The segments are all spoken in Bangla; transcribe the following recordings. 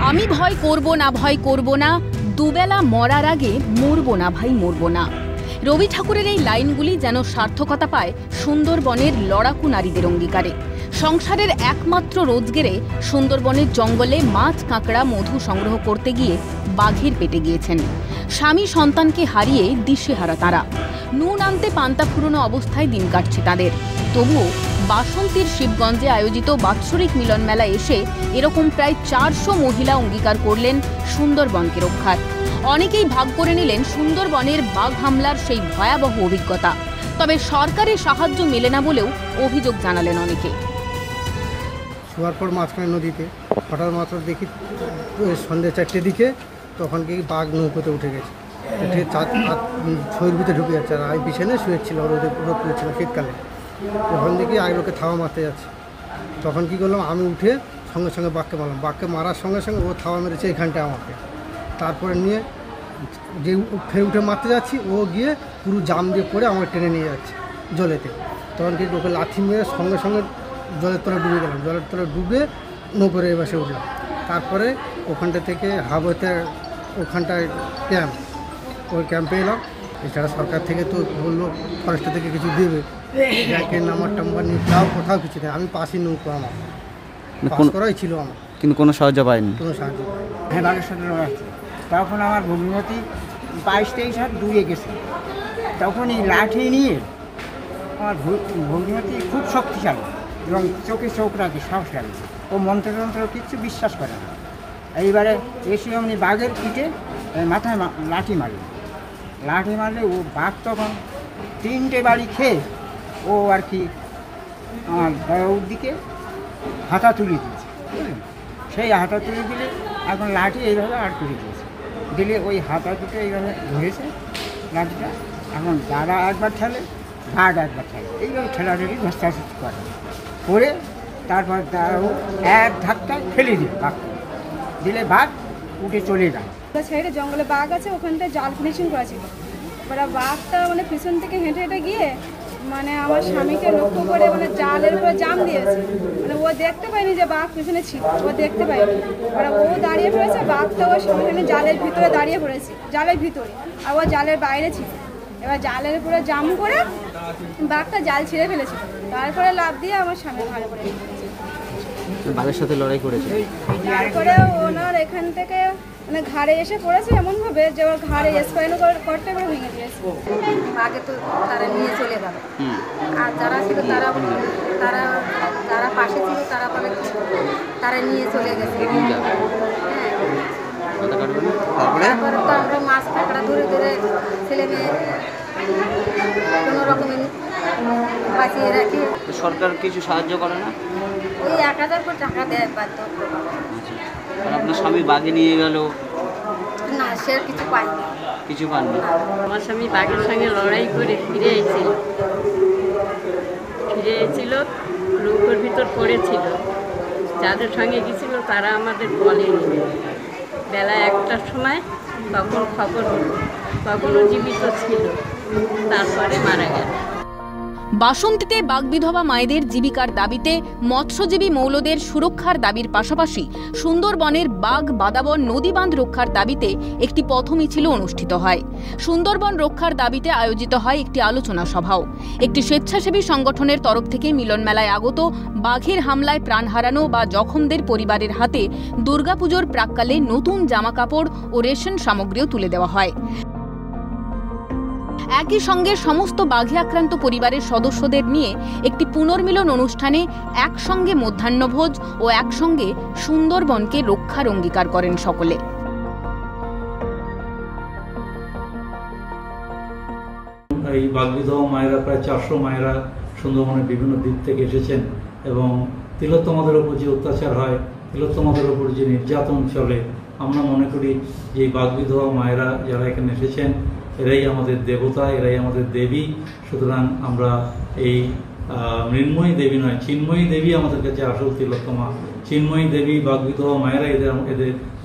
আমি ভয় করব না দুবেলা মরার আগে মরবো না ভাই মরবো না। রবি ঠাকুরের এই লাইনগুলি যেন সার্থকতা পায় সুন্দরবনের লড়াকু নারীদের অঙ্গীকারে। সংসারের একমাত্র রোজগেরে সুন্দরবনের জঙ্গলে মাছ কাঁকড়া মধু সংগ্রহ করতে গিয়ে বাঘের পেটে গিয়েছেন। স্বামী সন্তানকে হারিয়ে দিশেহারা তারা। নুন আনতে পান্তা ফুরোনো অবস্থায় দিন কাটছে তাদের। তবুও বাসন্তীর শিবগঞ্জে আয়োজিত বাৎসরিক মিলন মেলায় এসে এরকম প্রায় 400 মহিলা অঙ্গীকার করলেন সুন্দরবনকে রক্ষার। অনেকেই ভাগ করে নিলেন সুন্দরবনের বাঘ হামলার সেই ভয়াবহ অভিজ্ঞতা। তবে সরকারের সাহায্য মেলে না বলেও অভিযোগ জানালেন অনেকে। শোয়ার পর মাঝখানে নদীতে হঠাৎ মাত্র দেখি সন্ধ্যে 4টের দিকে, তখন কি বাঘ নৌকোতে উঠে গেছে, উঠে ছয়ের ভিতরে ঢুকে যাচ্ছে। আর আমি বিছানে শুয়েছিল, রোদে পড়েছিল শীতকালে। তখন দেখি আগে লোকে থাওয়া মারতে যাচ্ছে। তখন কি করলাম, আমি উঠে সঙ্গে সঙ্গে বাঘকে মারলাম। বাঘকে মারার সঙ্গে সঙ্গে ও থাওয়া মেরেছে এখানটায় আমাকে। তারপরে নিয়ে যে ফের উঠে মারতে যাচ্ছি, ও গিয়ে পুরো জাম দিয়ে পড়ে আমাকে টেনে নিয়ে যাচ্ছে জলেতে। তখন কি ওকে লাঠি মেরে সঙ্গে সঙ্গে জলের তলায় ডুবে গেলাম। জলের তলায় ডুবে নৌকোরে এবাসে উঠলাম। তারপরে ওখানটা থেকে হাবতে ওখানটায় ক্যাম্প, ওই ক্যাম্পে এলাম। এছাড়া সরকার থেকে তো বললো ফরেস্টার থেকে কিছু দেবে, ব্যাংকের নাম্বার টাম্বার নিয়ে তাও কোথাও কিছু নেই। আমি পাশে নৌকো আমার পাস করাই ছিল আমার, কিন্তু কোনো সাহায্য পাইনি। কোনো সাহায্য পাইনি। হ্যাঁ, বাঘের সাথে লড়াই। তখন আমার ভগ্নিপতি 22-23 হাত দূরে গেছে। তখন এই লাঠি নিয়ে আমার ভগ্নিপতি খুব শক্তিশালী এবং চোখে চোখ রাখি, সাহসশালী। ও মন্ত্রতন্ত্র কিচ্ছু বিশ্বাস করে না। এইবারে এসে এমনি বাঘের পিঠে মাথায় লাঠি মারলে ও বাঘ তখন 3টে বাড়ি খেয়ে ও আর কি আমার দয়ার দিকে হাতা তুলে দিয়েছে, বুঝলেন। সেই হাতা তুলে দিলে এখন লাঠি এইভাবে আর তুলে দিয়েছে, দিলে ওই হাতা দুটো এইভাবে ধরেছে লাঠিটা। এখন যারা একবার ঠেলে, বাঘ একবার ঠেলে, এইভাবে ঠেলাঠেলি ধস্তাধস্তি করে তারপর তারাও এক ধাক্কায় ফেলে দিল বাঘকে, দিলে বাঘ উঠে চলে যায়। সাইডে জঙ্গলে বাঘ আছে, ওখানটায় জাল ফিনিশিং করা ছিল। এবার বাঘটা মানে পিছন থেকে হেঁটে হেঁটে গিয়ে মানে আমার স্বামীকে লক্ষ্য করে মানে জালের উপরে জাম দিয়েছে। মানে ও দেখতে পায়নি যে বাঘ পিছনে ছিল, ও দেখতে পায়নি। এবার ও দাঁড়িয়ে পড়েছে, বাঘটা ওর সামনে জালের ভিতরে দাঁড়িয়ে পড়েছে, জালের ভিতরে, আর ও জালের বাইরে ছিল। এবার জালের উপরে জাম করে বাঘটা জাল ছিঁড়ে ফেলেছিল। তারপরে লাফ দিয়ে আমার স্বামী ঘাড়ে পড়ে গেছে। বাঘের সাথে লড়াই করেছে। তারপরে ওনার এখান থেকে মানে ঘাড়ে এসে পড়েছে এমনভাবে যে ওর ঘাড়ে স্পাইনাল কর্ডটা করে ভেঙে দিয়েছে। আগে তো তারা নিয়ে চলে গেল, আর যারা ছিল তারা পাশে ছিল, তারা বলে তারা নিয়ে চলে গেছে। তারপরে তো আমরা মাছ কাঁকড়া ধরে ধরে ছেলে মেয়ে কোনো রকমে বাঁচিয়ে রাখি। সরকার কিছু সাহায্য করে না? ওই 1000 করে টাকা দেয় বাধ্য। আর আপনার স্বামী বাঘে নিয়ে গেল না, সে কিছু পায়নি। কিছু পাননি? আমার স্বামী বাঘের সঙ্গে লড়াই করে ফিরে এসেছিল, নৌকোর ভিতর পড়েছিল। যাদের সঙ্গে গেছিল তারা আমাদের বলেনি। বেলা 1টার সময় তখন খবর হলো, তখনও জীবিত ছিল, তারপরে মারা গেল। বাসন্তীতে বাঘবিধবা মায়েদের জীবিকার দাবিতে মৎস্যজীবী মৌলদের সুরক্ষার দাবির পাশাপাশি সুন্দরবনের বাঘ বাদাবন নদী বাঁধ রক্ষার দাবিতে একটি পথ মিছিল অনুষ্ঠিত হয়। সুন্দরবন রক্ষার দাবিতে আয়োজিত হয় একটি আলোচনা সভাও। একটি স্বেচ্ছাসেবী সংগঠনের তরফ থেকে মিলন মেলায় আগত বাঘের হামলায় প্রাণ হারানো বা জখমদের পরিবারের হাতে দুর্গাপুজোর প্রাক্কালে নতুন জামাকাপড় ও রেশন সামগ্রীও তুলে দেওয়া হয়। একই সঙ্গে সমস্ত বাঘে আক্রান্ত পরিবারের সদস্যদের নিয়ে একটি পুনর্মিলন অনুষ্ঠানে একসঙ্গে মধ্যাহ্নভোজ ও একসঙ্গে সুন্দরবনকে রক্ষার অঙ্গীকার করেন সকলে। এই বাঘবিধবা মায়েরা প্রায় 400 মায়েরা সুন্দরবনের বিভিন্ন দিক থেকে এসেছেন এবং তিলোত্তমাদের উপর যে অত্যাচার হয়, তিলোত্তমাদের উপর যে নির্যাতন চলে, আমরা মনে করি যে এই বাঘবিধবা মায়েরা যারা এখানে এসেছেন এরাই আমাদের দেবতা, এরাই আমাদের দেবী। সুতরাং আমরা এই মৃন্ময়ী দেবী নয়, চিন্ময়ী দেবী আমাদের কাছে আসল তিলোত্তমা। চিন্ময়ী দেবী বাঘবিধবা মায়েরা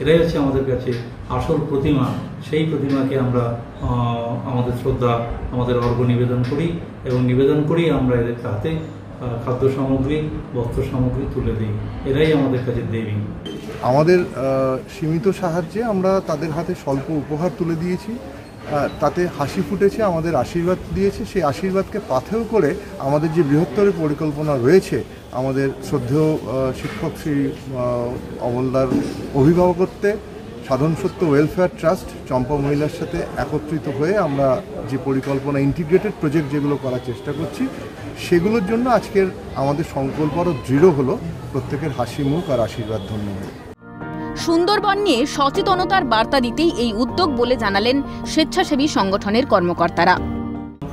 এরাই হচ্ছে আমাদের কাছে আসল প্রতিমা। সেই প্রতিমাকে আমরা আমাদের শ্রদ্ধা, আমাদের অর্ঘ্য নিবেদন করি এবং নিবেদন করি আমরা এদের হাতে খাদ্য সামগ্রী, বস্ত্র সামগ্রী তুলে দিই। এরাই আমাদের কাছে দেবী। আমাদের সীমিত সাহায্যে আমরা তাদের হাতে স্বল্প উপহার তুলে দিয়েছি, তাতে হাসি ফুটেছে, আমাদের আশীর্বাদ দিয়েছে। সেই আশীর্বাদকে পাথেয় করে আমাদের যে বৃহত্তর পরিকল্পনা রয়েছে, আমাদের শ্রদ্ধেয় শিক্ষক শ্রী অমলদার অভিভাবকত্বে সাধন সত্য ওয়েলফেয়ার ট্রাস্ট চম্পা মহিলার সাথে একত্রিত হয়ে আমরা যে পরিকল্পনা ইন্টিগ্রেটেড প্রজেক্ট যেগুলো করার চেষ্টা করছি, সেগুলোর জন্য আজকের আমাদের সংকল্প আরও দৃঢ় হলো, প্রত্যেকের হাসি মুখ আর আশীর্বাদ ধন্য হলো। সুন্দরবন নিয়ে সচেতনতার বার্তা দিতেই এই উদ্যোগ বলে জানালেন স্বেচ্ছাসেবী সংগঠনের কর্মকর্তারা।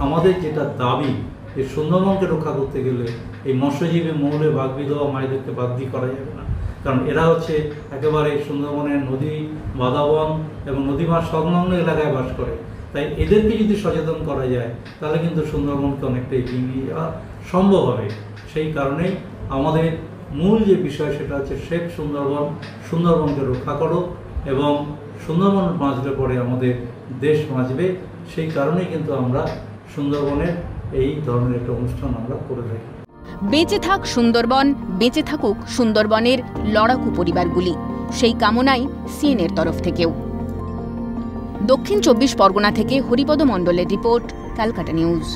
আমাদের যেটা দাবি, যে সুন্দরবনকে রক্ষা করতে গেলে এই মৎস্যজীবী, মৌলে, বাঘ বিধবা মায়েদেরকে বাদ দিয়ে করা যাবে না। কারণ এরা হচ্ছে একেবারে সুন্দরবনের নদী, বাদাবন এবং নদীমার সংলগ্ন এলাকায় বাস করে। তাই এদেরকে যদি সচেতন করা যায়, তাহলে কিন্তু সুন্দরবনকে অনেকটা এগিয়ে নিয়ে যাওয়া সম্ভব হবে। সেই কারণেই আমাদের মূল যে বিষয়, সেটা হচ্ছে সেফ সুন্দরবন, সুন্দরবনকে রক্ষা করো, এবং সুন্দরবন বাঁচলে পরে আমাদের দেশ বাঁচবে। সেই কারণেই কিন্তু আমরা সুন্দরবনের এই ধরনের একটা অনুষ্ঠান আমরা করে থাকি। বেঁচে থাক সুন্দরবন, বেঁচে থাকুক সুন্দরবনের লড়াকু পরিবারগুলি, সেই কামনাই সিএনএর তরফ থেকেও। দক্ষিণ 24 পরগনা থেকে হরিপদ মণ্ডলের রিপোর্ট, ক্যালকাটা নিউজ।